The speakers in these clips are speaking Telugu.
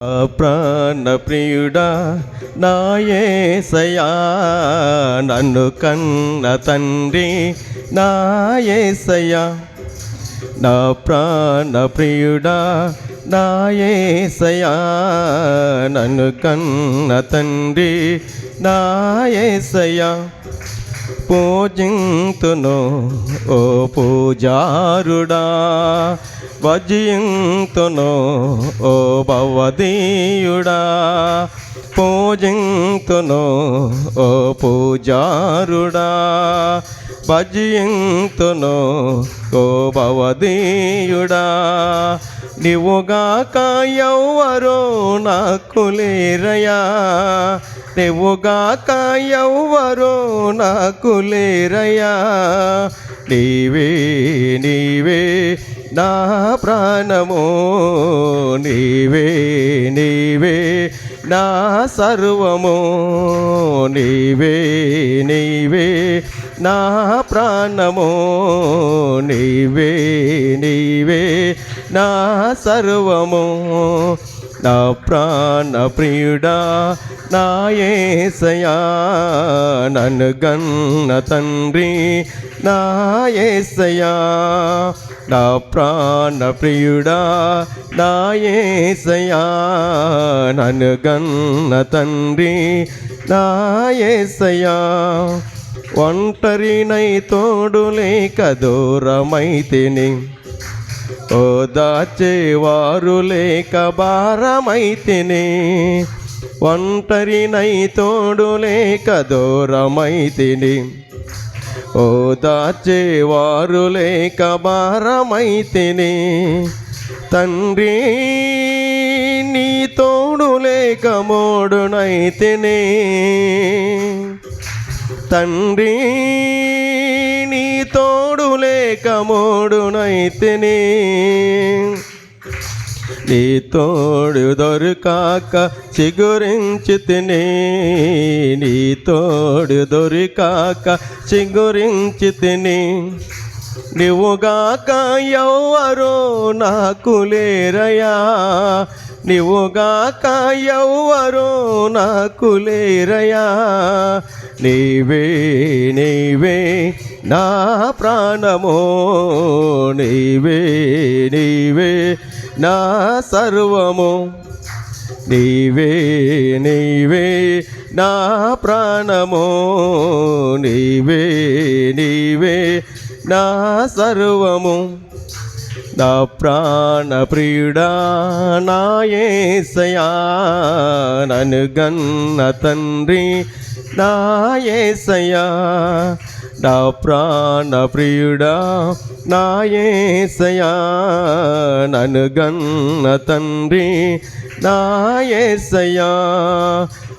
ప్రాణ ప్రియుడా నా యేసయ్యా, నన్ను కన్న తండ్రి నా యేసయ్యా. నా ప్రాణ ప్రియుడా నా యేసయ్యా, నన్ను కన్న తండ్రి నా యేసయ్యా. పూజింతును ఓ పూజారుడా, భజింతును ఓ భవదీయుడా. పూజింతును ఓ పూజారుడా, భజింతును ఓ భవదీయుడా. నీవుగాక ఎవ్వరో నాకు లేరయ్యా, నీవుగాక ఎవ్వరో నాకు లేరయ్యా. నీవే నీవే నా ప్రాణము, నీవే నీవే నా సర్వము. నీవే నీవే నా ప్రాణము, నీవే నీవే నా సర్వము. నా ప్రాణ ప్రియుడా నా యేసయ్యా, నన్ను గన్న తండ్రి నా యేసయ్యా. నా ప్రాణ ప్రియుడా నా యేసయ్యా, నన్ను గన్న తండ్రి నా యేసయ్యా. ఒంటరినై తోడు లేక దూరమైతిని, ఓదార్చేవారు లేక భారమైతిని. ఒంటరినై తోడు లేక దూరమైతిని, ఓదార్చేవారు లేక భారమైతిని. తండ్రి నీ తోడు లేక మోడునైతిని, తండ్రి నీ తోడు లేక మోడునైతిని. నీ తోడు దొరికాక చిగురించితిని, నీ తోడు దొరికాక చిగురించితిని. నీవుగాక ఎవ్వరో నాకు లేరయ్యా, నీవుగాక ఎవ్వరో నాకు లేరయ్యా. నీవే నీవే నా ప్రాణము, నీవే నీవే నా సర్వము. నీవే నీవే నా ప్రాణము, నీవే నీవే నా సర్వము. నా ప్రాణ ప్రియుడా నా యేసయ్యా, నన్ను గన్న తండ్రి నా యేసయ్యా. నా ప్రాణ ప్రియుడా నా యేసయ్యా, నన్ను గన్న తండ్రి నా యేసయ్యా.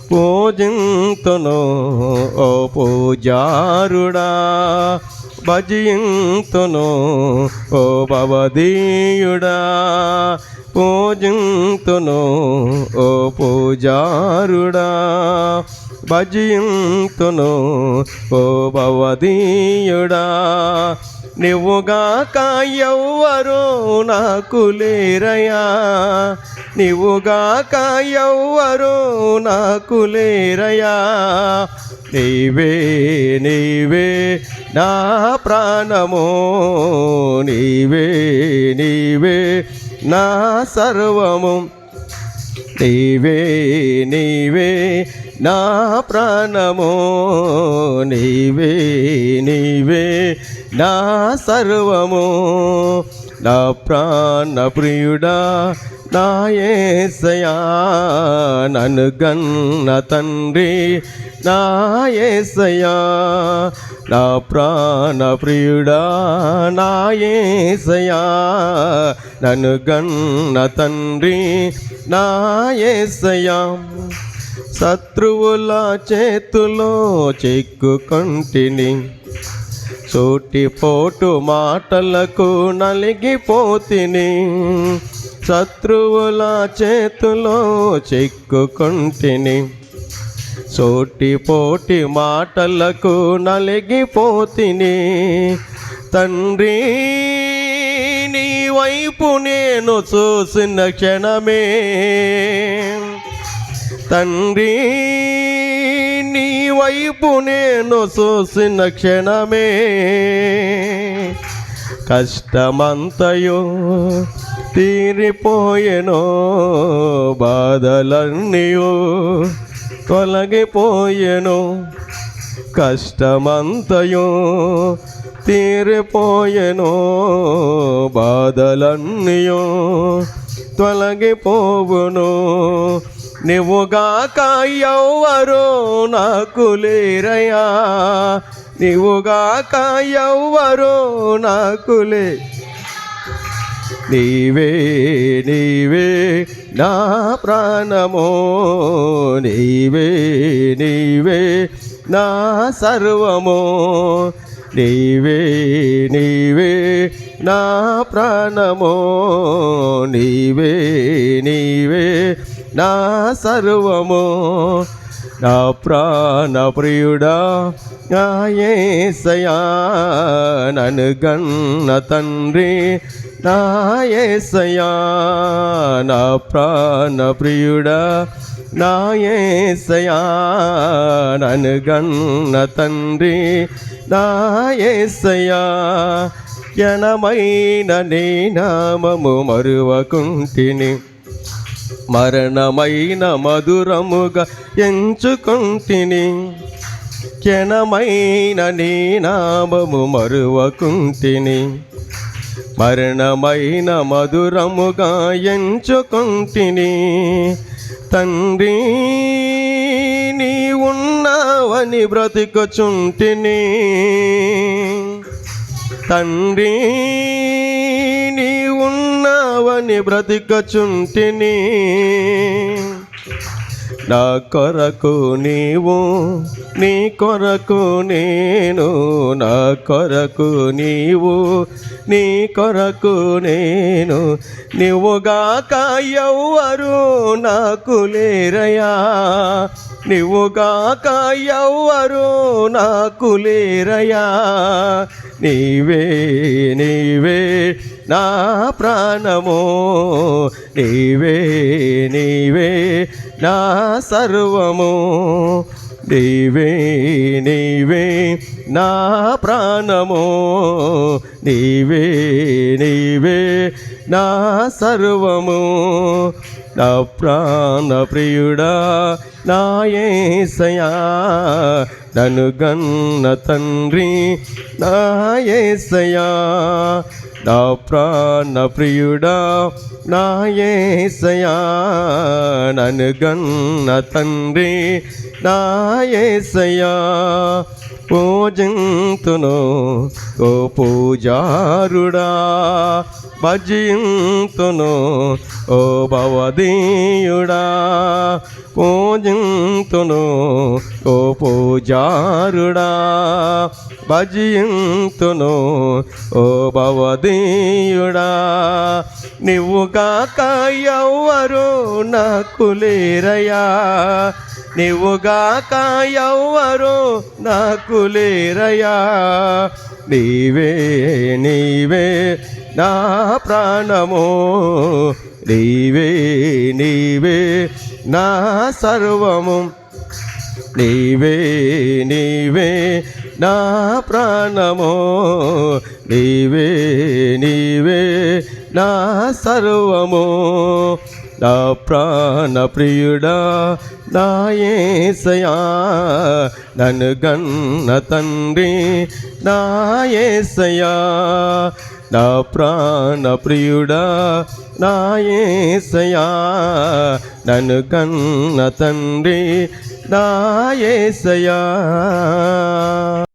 పూజింతును ఓ పూజారుడా, భజింతును ఓ భవదీయుడా. పూజింతును ఓ పూజారుడా, భజింతును ఓ భవదీయుడా. నీవుగాక ఎవ్వరో నాకు లేరయ్యా, నీవుగాక ఎవ్వరో నాకు లేరయ్యా. నీవే నీవే నా ప్రాణము, నీవే నీవే నా సర్వము. నీవే నీవే నా ప్రాణము, నీవే నీవే నా సర్వము. నా ప్రాణ ప్రియుడా నా యేసయ్యా, నన్ను గన్న తండ్రి నా యేసయ్యా. నా ప్రాణ ప్రియుడా నా యేసయ్యా, నన్ను గన్న తండ్రి నా యేసయ్యా. శత్రువుల చేతులో చిక్కుకొంటిని, సూటిపోటు మాటలకు నలిగిపోతిని. శత్రువుల చేతులో చిక్కుకొంటిని, సూటిపోటి మాటలకు నలిగిపోతిని. తండ్రి నీ వైపు నేను చూసిన క్షణమే తండ్రి నీ వైపు నేను చూసిన క్షణమే కష్టమంతయో తీరిపోయెనో బాధలన్నీయో తొలగిపోయెను కష్టమంతయో తీరిపోయెనో బాధలన్నీయో తొలగిపోవును నీవుగాక ఎవ్వరూ నాకు లేరయ్యా నీవుగాక ఎవ్వరూ నాకు నీవే నీవే నా ప్రాణమో నీవే నీవే నా సర్వమో నీవే నీవే నా ప్రాణమో నీవే నీవే నా సర్వమో నా ప్రాణ ప్రియుడా నా యేసయ్యా నన్ను గన్న తండ్రి నా యేసయ్యా నా ప్రాణ ప్రియుడా నా యేసయ్యా నన్ను గన్న తండ్రి నా యేసయ్యా ఘనమైన నీ నామము మరువకుంటిని మరణమైన మధురముగా ఎంచుకుంటిని ఘనమైన నీ నామము మరువకుంటిని మరణమైన మధురముగా ఎంచుకుంటిని తండ్రి నీ ఉన్నావని బ్రతికుచుంటిని తండ్రి నీ ఉన్నావని బ్రతికుచుంటిని నా కొరకు నీవు నీ కొరకు నేను నా కొరకు నీవు నీ కొరకు నేను నీవుగాక ఎవ్వరూ నాకు లేరయ్యా నీవుగాక ఎవ్వరూ నాకు లేరయ్యా నీవే నీవే నా ప్రాణమో నీవే నీవే నా సర్వము నీవే నీవే నా ప్రాణమో నీవే నీవే నా సర్వము నా ప్రాణ ప్రియుడా నా యేసయ్యా నన్ను గన్న తండ్రి నా యేసయ్యా నా ప్రాణ ప్రియుడా నా యేసయ్యా నన్ను గన్న తండ్రి నా యేసయ్యా పూజింతును ఓ పూజారుడా భజింతును ఓ భవదీయుడా పూజింతును ఓ పూజారుడా భజింతును ఓ భవదీయుడా నీవుగాక ఎవ్వరూ నాకు లేరయ్యా నీవుగాక ఎవ్వరూ నాకు లేరయ్యా నీవే నీవే నా ప్రాణమో నీవే నీవే నా సర్వము నీవే నీవే నా ప్రాణమో నీవే నీవే నా సర్వము నా ప్రాణ ప్రియుడా నా యేసయ్యా నన్ను గన్న తండ్రి నా యేసయ్యా నా ప్రాణ ప్రియుడా నా యేసయ్యా నన్ను గన్న తండ్రి నా యేసయ్యా